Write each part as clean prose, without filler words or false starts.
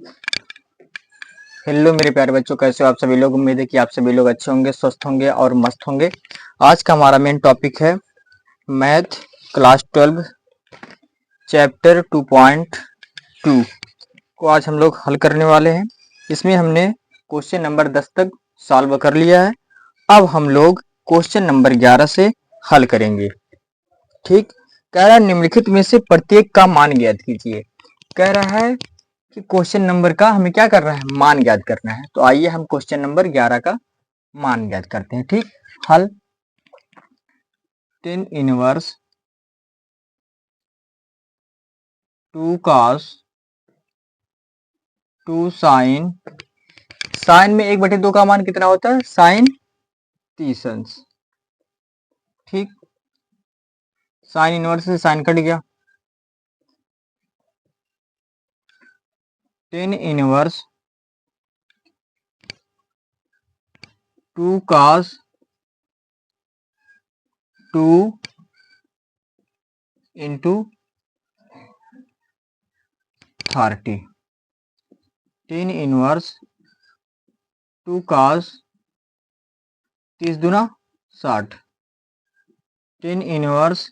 Hello मेरे प्यारे बच्चों, कैसे हो आप सभी लोग। उम्मीद है कि आप सभी लोग अच्छे होंगे, स्वस्थ होंगे और मस्त होंगे। आज का हमारा मेन टॉपिक है मैथ क्लास 12 चैप्टर 2.2 को आज हम लोग हल करने वाले हैं। इसमें हमने क्वेश्चन नंबर 10 तक सॉल्व कर लिया है। अब हम लोग क्वेश्चन नंबर 11 से हल करेंगे। ठीक, कह रहा है निम्नलिखित में से प्रत्येक का मान ज्ञात कीजिए। कह रहा है कि क्वेश्चन नंबर का हमें क्या करना है, मान ज्ञात करना है। तो आइए हम क्वेश्चन नंबर 11 का मान ज्ञात करते हैं। ठीक, हल tan inverse 2 cos 2 sine, sine में 1/2 का मान कितना होता है, साइन 30 अंश। ठीक, साइन इनवर्स से साइन कट गया। tan inverse 2 cos 2 into 30, tan inverse 2 cos 30 दूना 60, tan इनवर्स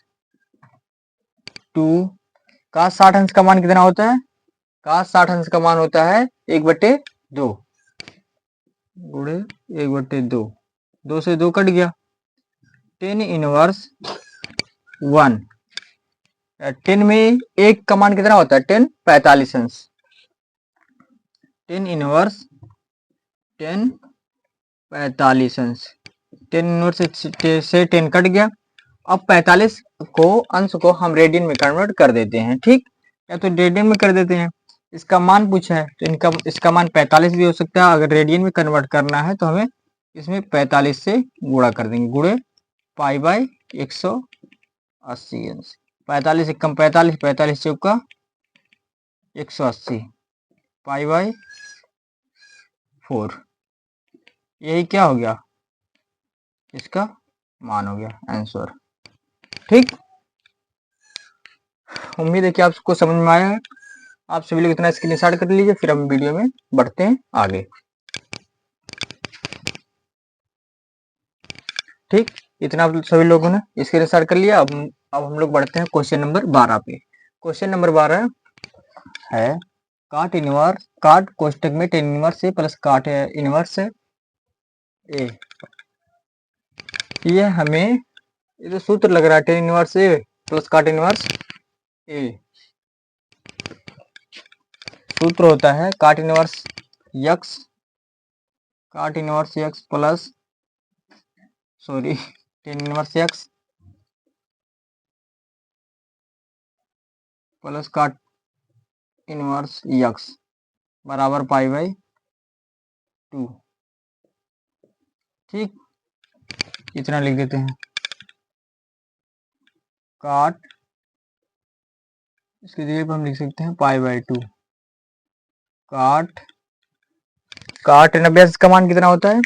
2 का 60 अंश का मान कितना होता है, का 60 अंश का मान होता है 1/2 गुणे 1/2, 2 से 2 कट गया। tan इनवर्स 1, 10 में 1 का मान कितना होता है, 10 45 अंश। tan इनवर्स 10 45 अंश, tan इनवर्स से 10 कट गया। अब 45 को अंश को हम रेडियन में कन्वर्ट कर देते हैं। ठीक, या तो रेडियन में कर देते हैं। इसका मान पूछा है तो इसका मान 45 भी हो सकता है। अगर रेडियन में कन्वर्ट करना है तो हमें इसमें 45 से गुणा कर देंगे, गुणे पाई बाई 180 अंश। 45 एकम 45, 45 चौका 180, पाई बाई 4। यही क्या हो गया, इसका मान हो गया, आंसर। ठीक, उम्मीद है कि आपको समझ में आया है। आप सभी लोग इतना स्क्रीनशॉट कर लीजिए, फिर हम वीडियो में बढ़ते हैं आगे। ठीक, इतना आप सभी लोगों ने स्क्रीनशॉट कर लिया। अब हम लोग बढ़ते हैं क्वेश्चन नंबर 12 पे। क्वेश्चन नंबर 12 है काट इनवर्स, काट कोष्टक में टेन इनवर्स ए प्लस काट इनवर्स ए। ये हमें, ये तो सूत्र लग रहा है, टेन इनवर्स ए प्लस काट इनवर्स ए। सूत्र होता है काट इनवर्स यक्स, काट inverse x plus sorry ten inverse x plus काट इनवर्स यक्स बराबर पाई बाई 2। ठीक, इतना लिख देते हैं। काट, इसकी जगह पर हम लिख सकते हैं पाई बाई 2। काट, काट 90 अंश का मान कितना होता है,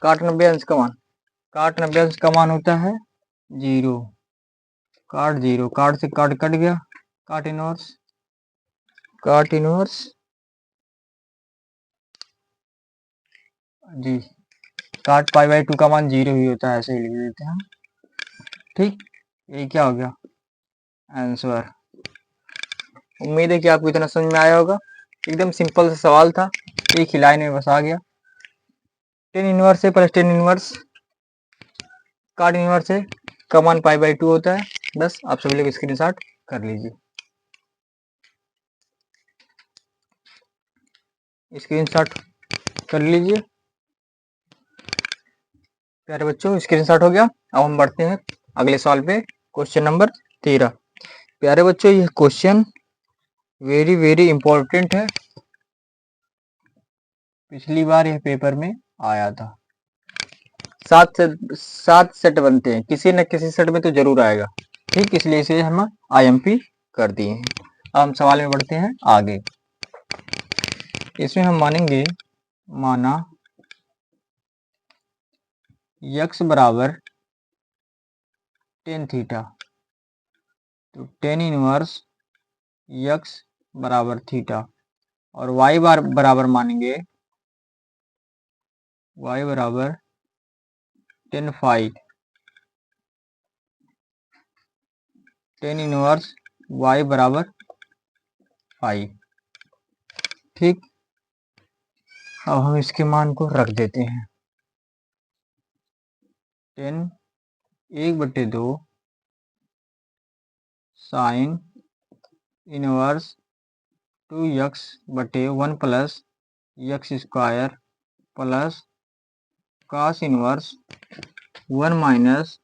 काट 90 अंश का मान, काट 90 अंश का मान होता है 0। काट 0, काट से काट कट गया, काट इनवर्स, काट इनवर्स जी, काट पाई बाई 2 का मान 0 ही होता है, ऐसे ही लिख देते हैं हम। ठीक, ये क्या हो गया, आंसर। उम्मीद है कि आपको इतना समझ में आया होगा। एकदम सिंपल सा सवाल था, एक ही लाइन में बस आ गया। टेन इनवर्स है प्लस टेन इनवर्स काट इनवर्स है का मान पाई बाई 2 होता है। बस आप सभी लोग स्क्रीनशॉट कर लीजिए, स्क्रीनशॉट कर लीजिए प्यारे बच्चों, स्क्रीनशॉट हो गया। अब हम बढ़ते हैं अगले सवाल पे, क्वेश्चन नंबर 13। प्यारे बच्चों, यह क्वेश्चन वेरी वेरी इंपॉर्टेंट है। पिछली बार यह पेपर में आया था। 7 सेट बनते हैं, किसी न किसी सेट में तो जरूर आएगा। ठीक, इसलिए इसे हम IMP कर दिए हैं। अब हम सवाल में बढ़ते हैं आगे। इसमें हम मानेंगे, माना यक्स बराबर टेन थीटा, तो टेन इनवर्स यक्स बराबर थीटा और y बार बराबर मानेंगे y बराबर 10 फाई, 10 इनवर्स y बराबर फाई। ठीक, अब हम इसके मान को रख देते हैं। 10 1/2 sine inverse 2x/1 plus x square plus cos inverse 1 minus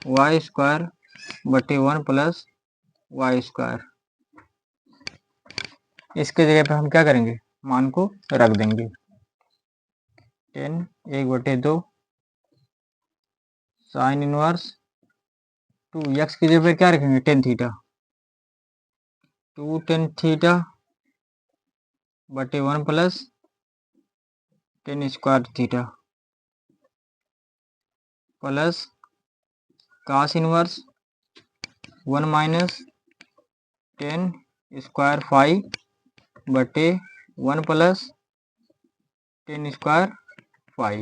y स्क्वायर/1 प्लस y स्क्वायर। इसके जगह पे हम क्या करेंगे, मान को रख देंगे। 10 1/2 साइन इनवर्स 2x की जगह पे क्या रखेंगे, 10 थीटा, 2 10 थीटा/1 plus 10 square theta plus cos inverse 1 minus 10 square फाई/1 प्लस 10 स्क्वायर फाई।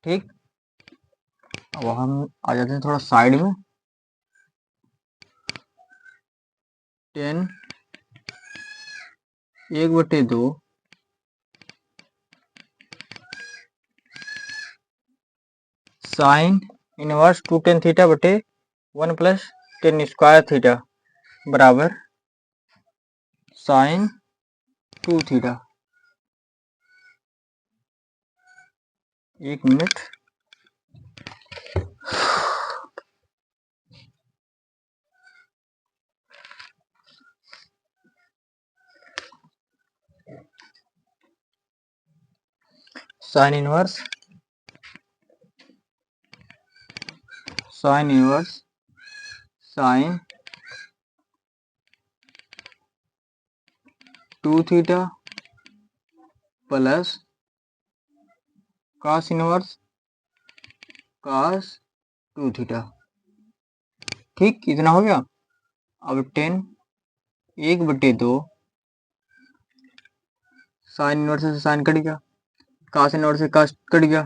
ठीक, अब हम आ जाते हैं थोड़ा साइड में। 10 1/2 साइन इनवर्स 2 10 थीटा/1 प्लस 10 स्क्वायर थीटा बराबर sine 2 theta. 1 minute. Sine inverse sine 2 theta plus cos inverse cos 2 theta. ठीक, इतना हो गया। अब 10 1/2 साइन इनवर्स से साइन कट गया, cos इनवर्स से cos कट गया,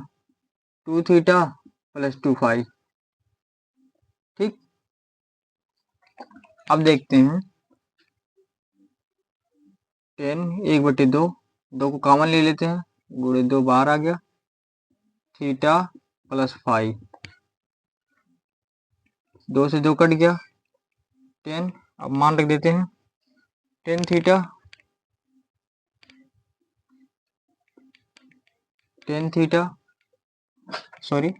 2 थीटा प्लस 2 फाई। ठीक, अब देखते हैं 10 1/2 2 को कॉमन ले लेते हैं, गुणे 2 बाहर आ गया, थीटा प्लस फाई, 2 से 2 कट गया, 10। अब मान रख देते हैं 10 theta 10 theta sorry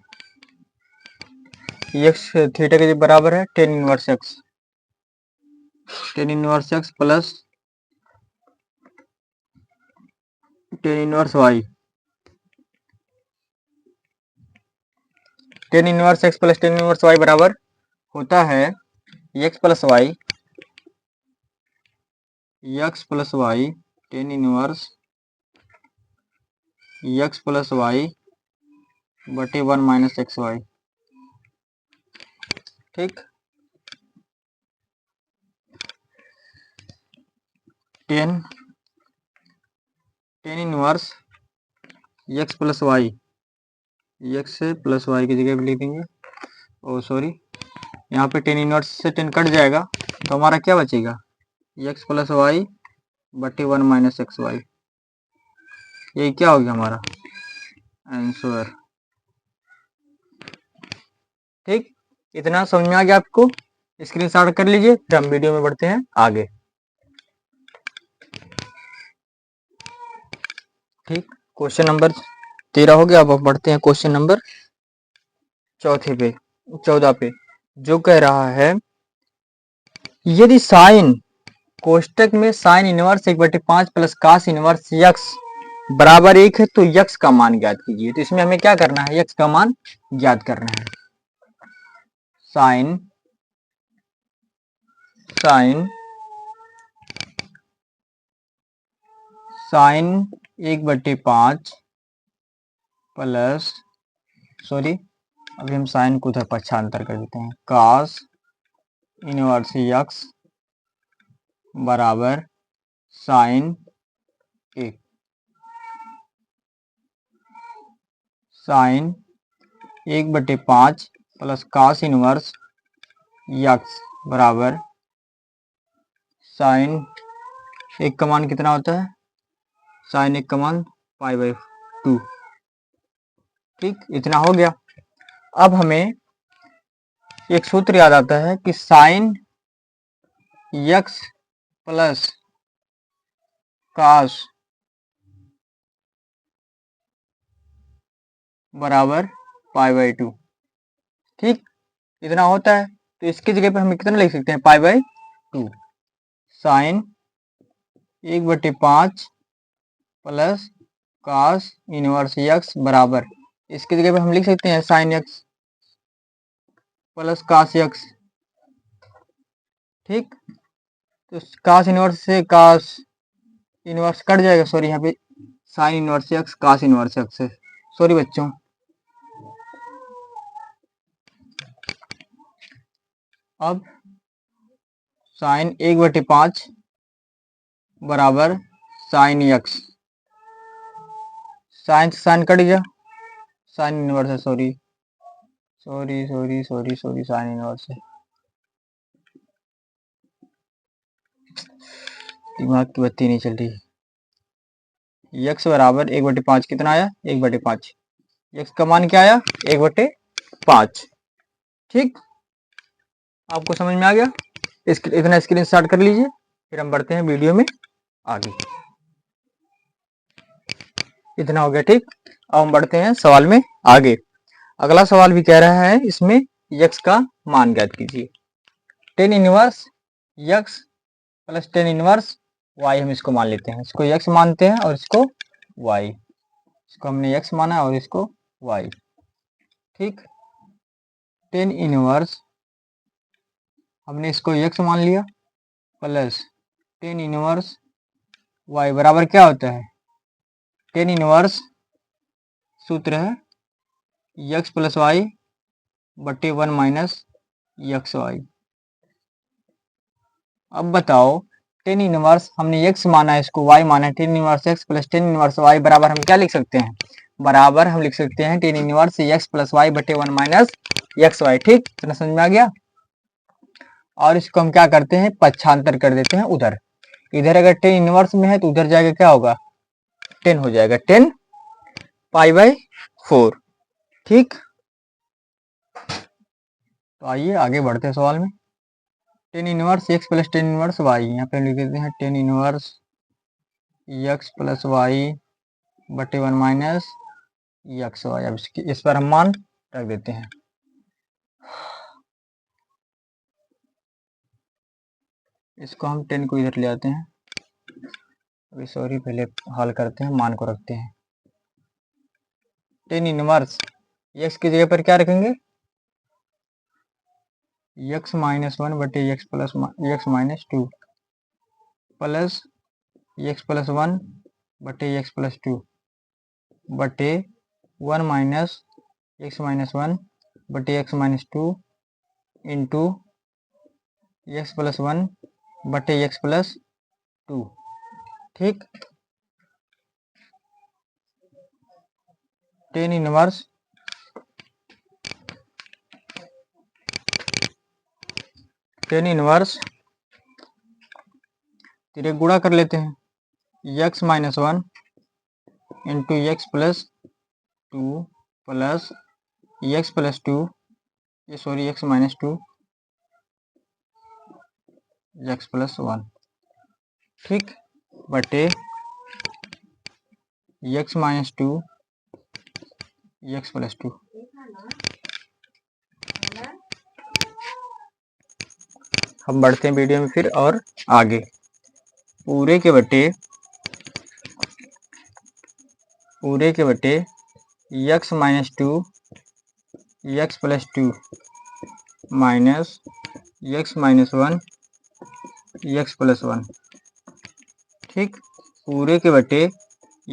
x theta के बराबर है 10 inverse x, 10 inverse x plus 10 inverse y, 10 inverse x plus 10 inverse y बराबर होता है x plus y 10 inverse x plus y/1 minus x y. ठीक, 10 inverse x plus y, x से plus y की जगह पे लिख देंगे। ओ सॉरी, यहाँ पे 10 इनवर्स से 10 कट जाएगा तो हमारा क्या बचेगा, x plus y/1 minus x y. यही क्या हो गया हमारा आंसर। ठीक, इतना समझ में आ गया आपको, स्क्रीनशॉट कर लीजिए, फिर हम वीडियो में बढ़ते हैं आगे। ठीक, क्वेश्चन नंबर 13 हो गया। अब बढ़ते हैं क्वेश्चन नंबर 14 पे, जो कह रहा है यदि साइन कोष्टक में sine inverse 1/5 plus cos inverse x बराबर 1 है तो x का मान ज्ञात कीजिए। तो इसमें हमें क्या करना है, x का मान ज्ञात करना है। साइन 1/5 प्लस सॉरी अभी हम साइन को उधर पक्षांतर कर देते हैं, cos इनवर्स x बराबर sine A, sine 1/5 plus cos inverse x बराबर साइन एक का मान कितना होता है, साइन एक का मान π/2। ठीक, इतना हो गया। अब हमें एक सूत्र याद आता है कि साइन यक्स प्लस कॉस बराबर π/2। ठीक, इतना होता है, तो इसकी जगह पर हम कितना लिख सकते हैं, π/2। Sine 1/5 plus cos inverse x बराबर, इसकी जगह पर हम लिख सकते हैं sine x plus cos x. ठीक, तो कॉस इनवर्स से कॉस इनवर्स कट जाएगा, सॉरी यहाँ पे sine inverse x cos inverse x है, सॉरी बच्चों। अब साइन 1/5 बराबर साइन यक्स, साइन से साइन कट गया, साइन इनवर्स है, sorry sorry sorry sorry sorry sine inverse है, दिमाग की बत्ती नहीं चल रही। यक्स बराबर 1/5 कितना आया, 1/5। यक्स का मान क्या आया, 1/5। ठीक, आपको समझ में आ गया, इतना स्क्रीनशॉट कर लीजिए, फिर हम बढ़ते हैं वीडियो में आगे। इतना हो गया। ठीक, अब हम बढ़ते हैं सवाल में आगे। अगला सवाल भी कह रहा है इसमें यक्स का मान ज्ञात कीजिए। Ten inverse x plus ten inverse y, हम इसको मान लेते हैं, इसको यक्स मानते हैं और इसको वाई, इसको हमने यक्स माना और इसको वाई। ठीक, टेन इनवर्स हमने इसको यक्स मान लिया प्लस टेन इनवर्स वाई बराबर क्या होता है, टेन इनवर्स सूत्र है यक्स प्लस वाई बटे 1 माइनस यक्स वाई। अब बताओ, टेन इनवर्स हमने यक्स माना है, इसको वाई माना है, ten inverse x plus ten inverse y बराबर हम क्या लिख सकते हैं, बराबर हम लिख सकते हैं tan inverse x plus y बटे 1 माइनस यक्स वाई। ठीक, इतना समझ में आ गया। और इसको हम क्या करते हैं, पक्षांतर कर देते हैं उधर, इधर अगर टेन इनवर्स में है तो उधर जाएगा क्या होगा, 10 हो जाएगा, 10 π/4। ठीक, तो आइए आगे बढ़ते हैं सवाल में। Tan inverse x plus ten inverse y, यहाँ पे लिख देते हैं tan inverse x plus y बटे 1 माइनस एक्स वाई। अब इस पर हम मान रख देते हैं। इसको हम 10 को इधर ले आते हैं, अभी सॉरी पहले हल करते हैं, मान को रखते हैं। टेन इनवर्स एक्स की जगह पर क्या रखेंगे, एक्स माइनस 1 बटे x plus x minus 2 plus x plus 1 बटे एक्स प्लस 2 बटे 1 माइनस एक्स माइनस 1 बटे x minus 2 into x plus 1 बटे एक्स प्लस 2। ठीक, टेन इनवर्स तेरे गुणा कर लेते हैं, x minus 1 into x plus 2 plus x plus 2, ये sorry x minus 2 x plus 1। ठीक, बटे एक्स माइनस 2 एक्स प्लस 2। हम बढ़ते हैं वीडियो में फिर और आगे, पूरे के बटे x minus 2 x plus 2 minus x minus 1 x plus 1। ठीक, पूरे के बटे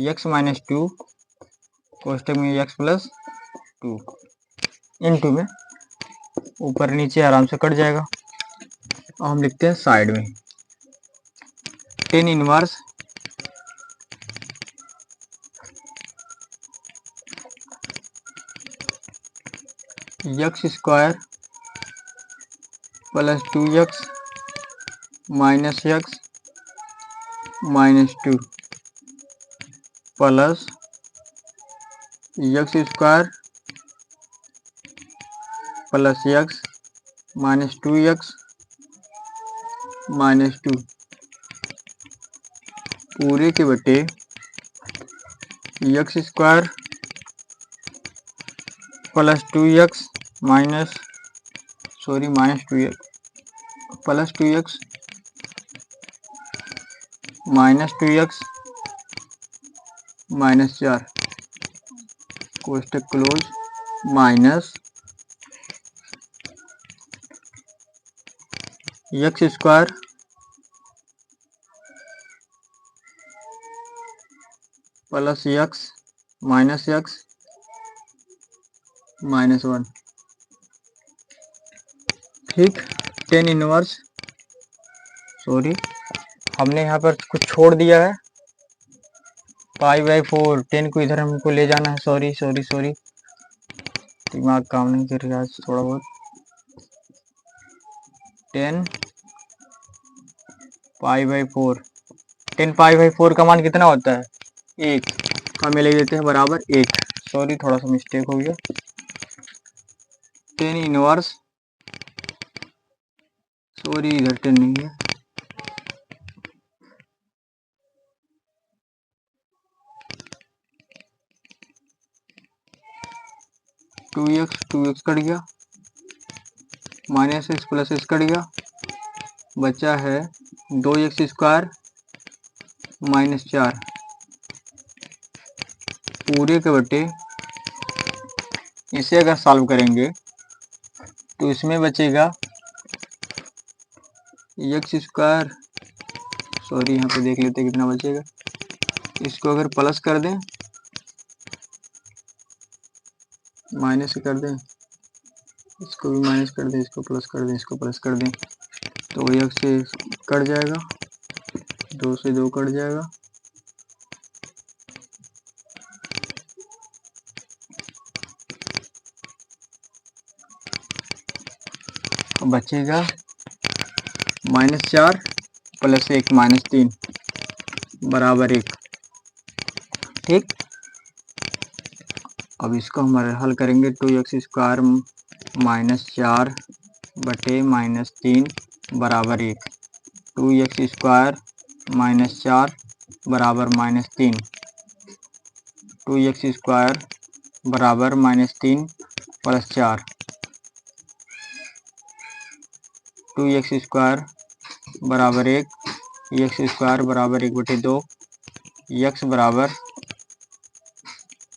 एक्स माइनस 2 कोष्टक में एक्स प्लस 2 इंटू में ऊपर नीचे आराम से कट जाएगा। और हम लिखते हैं साइड में tan inverse x square plus 2x minus x minus 2 plus x square plus x minus 2x minus 2 पूरे के बटे x square plus 2x minus 2x plus 2x minus 2x minus 4 कोष्टक close minus x square plus x minus 1 ठीक। Tan inverse हमने यहाँ पर कुछ छोड़ दिया है, पाई/4 10 को इधर हमको ले जाना है। सॉरी दिमाग काम नहीं कर रहा आज थोड़ा बहुत। 10 पाई/4 10 पाई/4 का मान कितना होता है? 1। हमें ले देते हैं बराबर 1। सॉरी थोड़ा सा मिस्टेक हो गया। 10 इनवर्स इधर 10 नहीं है, टू एक्स कट गया, minus x plus x cut गया, बचा है 2x स्क्वायर माइनस 4 पूरे के बटे। इसे अगर सॉल्व करेंगे तो इसमें बचेगा एक्स स्क्वायर, यहाँ पे देख लेते हैं कितना बचेगा। इसको अगर प्लस कर दें, माइनस कर दें, इसको भी माइनस कर दें, इसको प्लस कर दें, इसको प्लस कर दें, तो एक्स से कट जाएगा, 2 से 2 कट जाएगा, बचेगा -4 प्लस 1 -3 बराबर 1 ठीक। अब इसको हम हल करेंगे, 2x स्क्वायर माइनस 4 बटे -3 बराबर 1। 2x स्क्वायर माइनस 4 बराबर -3, 2x स्क्वायर बराबर -3 प्लस 4, 2x स्क्वायर बराबर 1, एक्स स्क्वायर बराबर 1/2, एक्स बराबर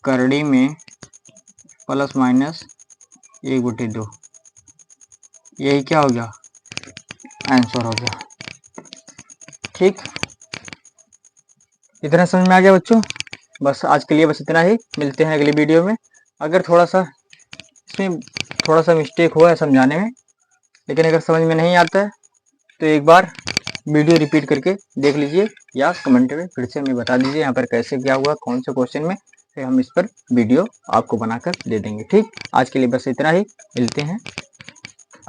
करड़ी में प्लस माइनस 1/2। यही क्या हो गया? आंसर हो गया ठीक। इतना समझ में आ गया बच्चों? बस आज के लिए बस इतना ही, मिलते हैं अगली वीडियो में। अगर थोड़ा सा मिस्टेक हुआ है समझाने में, लेकिन अगर समझ में नहीं आता है तो एक बार वीडियो रिपीट करके देख लीजिए या कमेंट में फिर से हमें बता दीजिए यहाँ पर कैसे क्या हुआ, कौन से क्वेश्चन में, फिर हम इस पर वीडियो आपको बनाकर दे देंगे ठीक। आज के लिए बस इतना ही, मिलते हैं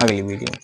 अगली वीडियो में।